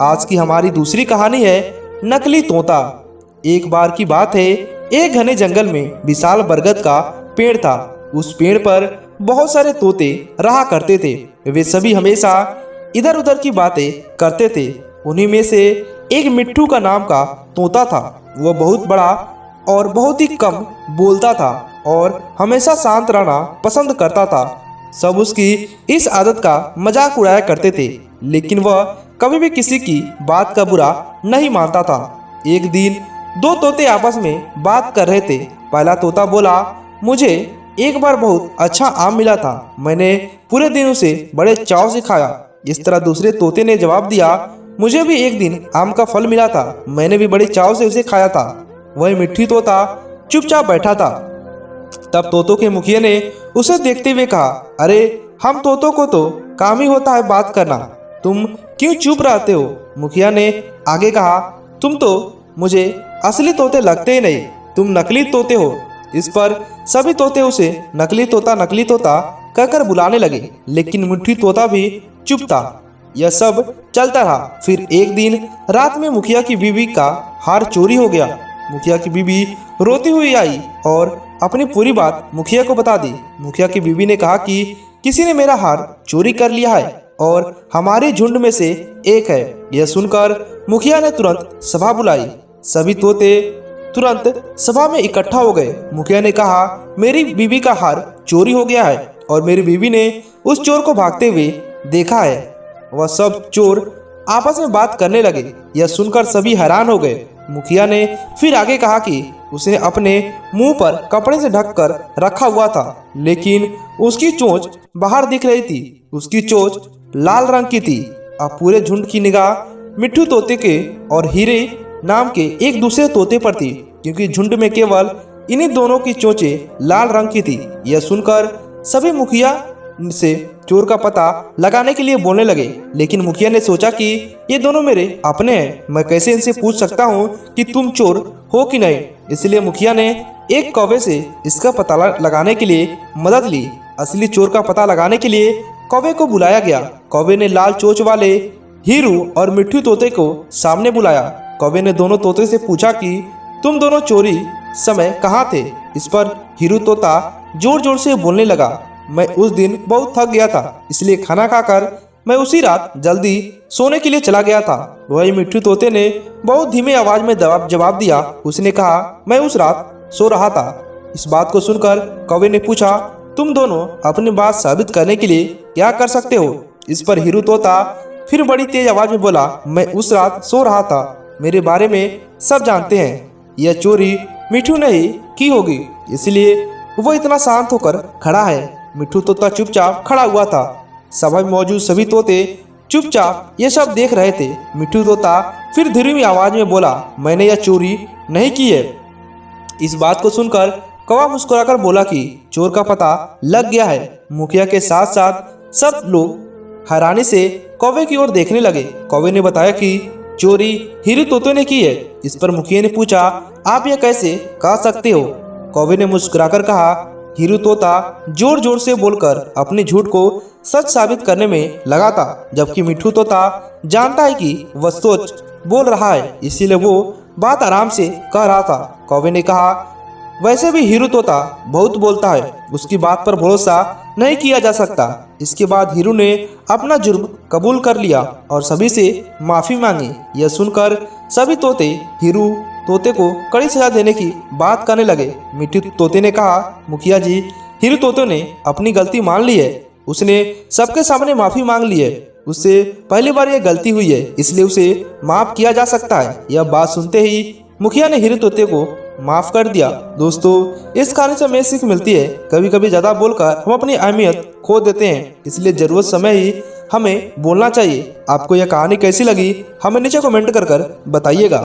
आज की हमारी दूसरी कहानी है नकली तोता। एक बार की बात है, एक घने जंगल में विशाल बरगद का पेड़ था। उस पेड़ पर बहुत सारे तोते रहा करते थे। वे सभी हमेशा इधर उधर की बातें करते थे। उन्हीं में से एक मिट्ठू का नाम का तोता था। वह बहुत बड़ा और बहुत ही कम बोलता था और हमेशा शांत रहना पसंद करता था। सब उसकी इस आदत का मजाक उड़ाया करते थे, लेकिन वह कभी भी किसी की बात का बुरा नहीं मानता था। एक दिन दो तोते आपस में बात कर रहे थे। पहला तोता बोला, मुझे एक बार बहुत अच्छा आम मिला था। मैंने पूरे दिन उसे बड़े चाव से खाया। इस तरह दूसरे तोते ने जवाब दिया, मुझे भी एक दिन आम का फल मिला था। मैंने भी बड़े चाव से उसे खाया था। वही मिट्टी तोता चुपचाप बैठा था। तब तोतों के मुखिया ने उसे देखते हुए कहा, अरे हम तोतों को तो काम ही होता है बात करना, तुम क्यों चुप रहते हो? मुखिया ने आगे कहा, तुम तो मुझे असली तोते लगते ही नहीं, तुम नकली तोते हो। इस पर सभी तोते उसे नकली तोता कहकर बुलाने लगे, लेकिन मिट्टी तोता भी चुप था। यह सब चलता रहा। फिर एक दिन रात में मुखिया की बीवी का हार चोरी हो गया। मुखिया की बीवी रोती हुई आई और अपनी पूरी बात मुखिया को बता दी। मुखिया की बीवी ने कहा कि किसी ने मेरा हार चोरी कर लिया है और हमारे झुंड में से एक है। यह सुनकर मुखिया ने तुरंत सभा बुलाई। सभी तोते तुरंत सभा में इकट्ठा हो गए। मुखिया ने कहा, मेरी बीवी का हार चोरी हो गया है और मेरी बीवी ने उस चोर को भागते हुए देखा है। वह सब चोर आपस में बात करने लगे। यह सुनकर सभी हैरान हो गए। मुखिया ने फिर आगे कहा कि उसने अपने मुंह पर कपड़े से ढककर रखा हुआ था, लेकिन उसकी चोंच बाहर दिख रही थी। उसकी चोंच लाल रंग की थी। अब पूरे झुंड की निगाह मिट्ठू तोते के और हीरे नाम के एक दूसरे तोते पर थी, क्योंकि झुंड में केवल इन्हीं दोनों की चोंचें लाल रंग की थी। यह सुनकर सभी मुखिया से चोर का पता लगाने के लिए बोलने लगे, लेकिन मुखिया ने सोचा कि ये दोनों मेरे अपने हैं, मैं कैसे इनसे पूछ सकता हूँ कि तुम चोर हो कि नहीं। इसलिए मुखिया ने एक कौवे से इसका पता लगाने के लिए मदद ली। असली चोर का पता लगाने के लिए कौवे को बुलाया गया। कौवे ने लाल चोंच वाले हीरू और मिट्ठू तोते को सामने बुलाया। कौवे ने दोनों तोते से पूछा कि तुम दोनों चोरी समय कहाँ थे? इस पर हीरू तोता जोर जोर से बोलने लगा, मैं उस दिन बहुत थक गया था, इसलिए खाना खाकर मैं उसी रात जल्दी सोने के लिए चला गया था। वही मिट्ठू तोते ने बहुत धीमे आवाज में जवाब दिया। उसने कहा, मैं उस रात सो रहा था। इस बात को सुनकर कौवे ने पूछा, तुम दोनों अपनी बात साबित करने के लिए क्या कर सकते हो? इस पर हीरू तोता फिर बड़ी तेज आवाज में बोला, मैं उस रात सो रहा था, मेरे बारे में सब जानते हैं। यह चोरी मिट्ठू ने ही की होगी, इसलिए वो इतना शांत होकर खड़ा है। मिट्ठू तोता चुपचाप खड़ा हुआ था। सभा में मौजूद सभी तोते चुपचाप ये सब देख रहे थे। मिट्ठू तोता फिर धीमी आवाज में बोला, मैंने यह चोरी नहीं की है। इस बात को सुनकर कौवा मुस्कुराकर बोला कि चोर का पता लग गया है। मुखिया के साथ साथ सब लोग हैरानी से कौवे की ओर देखने लगे। कौवे ने बताया कि चोरी हीरू तोते ने की है। इस पर मुखिया ने पूछा, आप यह कैसे कह सकते हो? कौवे ने मुस्कुराकर कहा, हीरू तोता जोर जोर से बोलकर अपने झूठ को सच साबित करने में लगा था, जबकि मिट्ठू तोता जानता है कि वह सच बोल रहा है, इसीलिए वो बात आराम से कह रहा था। कौवे ने कहा, वैसे भी हीरू तोता बहुत बोलता है, उसकी बात पर भरोसा नहीं किया जा सकता। इसके बाद हीरू ने अपना जुर्म कबूल कर लिया और सभी से माफी मांगी। यह सुनकर सभी तोते हीरू तोते को कड़ी सजा देने की बात करने लगे। मिट्टू तोते ने कहा, मुखिया जी, हीरू तोते ने अपनी गलती मान ली है। उसने सबके सामने माफी मांग ली है। उससे पहली बार यह गलती हुई है, इसलिए उसे माफ किया जा सकता है। यह बात सुनते ही मुखिया ने हीरू तोते को माफ कर दिया। दोस्तों, इस कहानी से हमें सीख मिलती है, कभी कभी ज्यादा बोलकर हम अपनी अहमियत खो देते हैं, इसलिए जरूरत समय ही हमें बोलना चाहिए। आपको यह कहानी कैसी लगी हमें नीचे कमेंट कर बताइएगा।